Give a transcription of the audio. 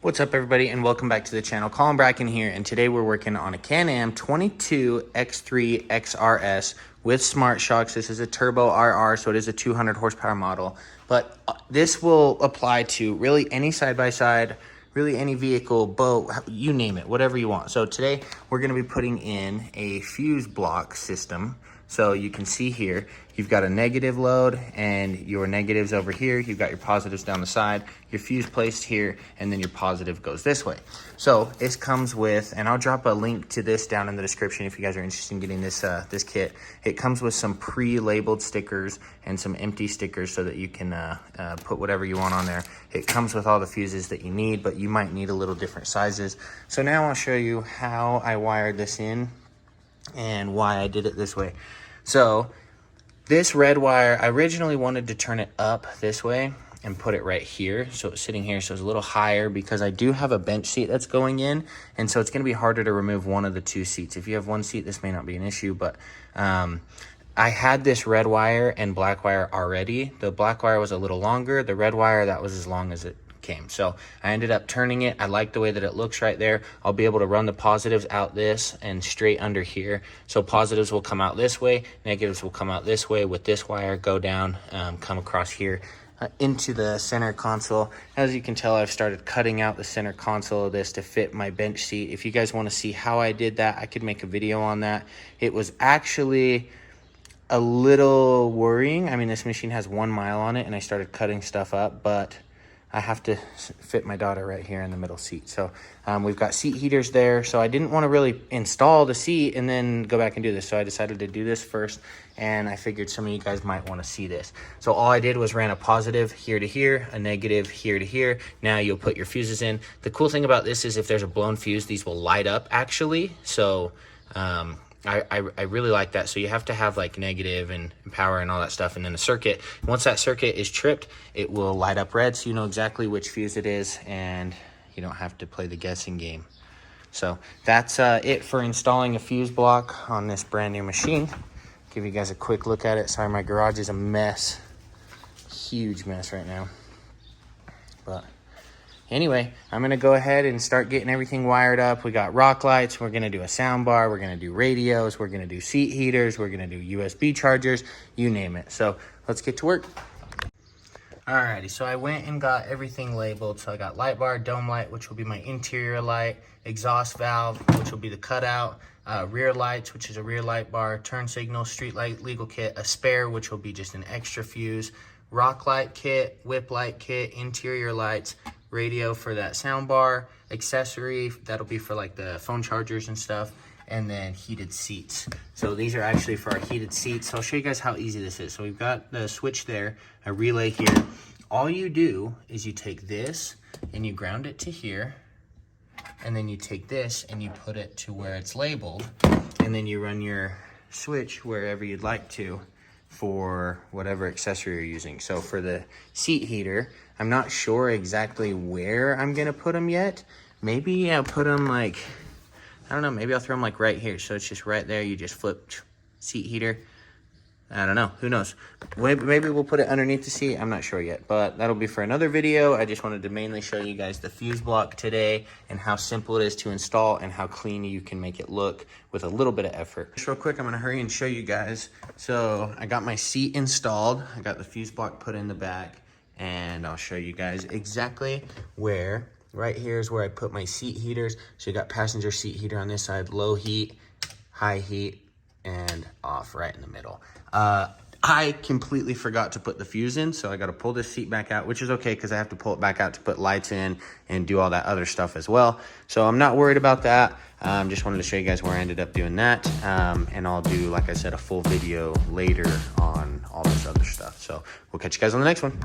What's up, everybody, and welcome back to the channel. Colin Bracken here, and today we're working on a Can-Am 22 X3 XRS with smart shocks. This is a turbo RR, so it is a 200 horsepower model, but this will apply to really any side-by-side, really any vehicle, boat, you name it, whatever you want. So today we're going to be putting in a Fuseblock system. So you can see here, you've got a negative load and your negatives over here. You've got your positives down the side, your fuse placed here, and then your positive goes this way. So this comes with, and I'll drop a link to this down in the description if you guys are interested in getting this this kit. It comes with some pre-labeled stickers and some empty stickers so that you can put whatever you want on there. It comes with all the fuses that you need, but you might need a little different sizes. So now I'll show you how I wired this in and why I did it this way. So this red wire, I originally wanted to turn it up this way and put it right here. So it's sitting here, so it's a little higher because I do have a bench seat that's going in. And so it's gonna be harder to remove one of the two seats. If you have one seat, this may not be an issue, but I had this red wire and black wire already. The black wire was a little longer. The red wire, that was as long as it came. So I ended up turning it. I like the way that it looks right there. I'll be able to run the positives out this and straight under here. So positives will come out this way, negatives will come out this way with this wire, go down, come across here into the center console. As you can tell, I've started cutting out the center console of this to fit my bench seat. If you guys want to see how I did that, I could make a video on that. It was actually a little worrying. I mean, this machine has 1 mile on it and I started cutting stuff up, but I have to fit my daughter right here in the middle seat. So we've got seat heaters there. So I didn't want to really install the seat and then go back and do this. So I decided to do this first, and I figured some of you guys might want to see this. So all I did was ran a positive here to here, a negative here to here. Now you'll put your fuses in. The cool thing about this is if there's a blown fuse, these will light up actually. So I really like that. So you have to have like negative and power and all that stuff, and then the circuit. Once that circuit is tripped, it will light up red, so you know exactly which fuse it is, and you don't have to play the guessing game. So that's it for installing a fuse block on this brand new machine. Give you guys a quick look at it. Sorry, my garage is a mess, huge mess right now, but anyway, I'm gonna go ahead and start getting everything wired up. We got rock lights, we're gonna do a sound bar, we're gonna do radios, we're gonna do seat heaters, we're gonna do USB chargers, you name it. So let's get to work. Alrighty, so I went and got everything labeled. So I got light bar, dome light, which will be my interior light, exhaust valve, which will be the cutout, rear lights, which is a rear light bar, turn signal, street light legal kit, a spare, which will be just an extra fuse, rock light kit, whip light kit, interior lights, radio for that sound bar, accessory that'll be for like the phone chargers and stuff, and then heated seats. So these are actually for our heated seats. So I'll show you guys how easy this is. So we've got the switch there, a relay here. All you do is you take this and you ground it to here, and then you take this and you put it to where it's labeled, and then you run your switch wherever you'd like to for whatever accessory you're using. So for the seat heater, I'm not sure exactly where I'm gonna put them yet. Maybe I'll put them like, I don't know, maybe I'll throw them like right here. So it's just right there, you just flip seat heater. I don't know, who knows? Maybe we'll put it underneath the seat, I'm not sure yet, but that'll be for another video. I just wanted to mainly show you guys the fuse block today and how simple it is to install and how clean you can make it look with a little bit of effort. Just real quick, I'm gonna hurry and show you guys. So I got my seat installed, I got the fuse block put in the back, and I'll show you guys exactly where. Right here is where I put my seat heaters. So you got passenger seat heater on this side, low heat, high heat, and off right in the middle. I completely forgot to put the fuse in, so I got to pull this seat back out, which is okay because I have to pull it back out to put lights in and do all that other stuff as well. So I'm not worried about that. Just wanted to show you guys where I ended up doing that. And I'll do, like I said, a full video later on all this other stuff. So we'll catch you guys on the next one.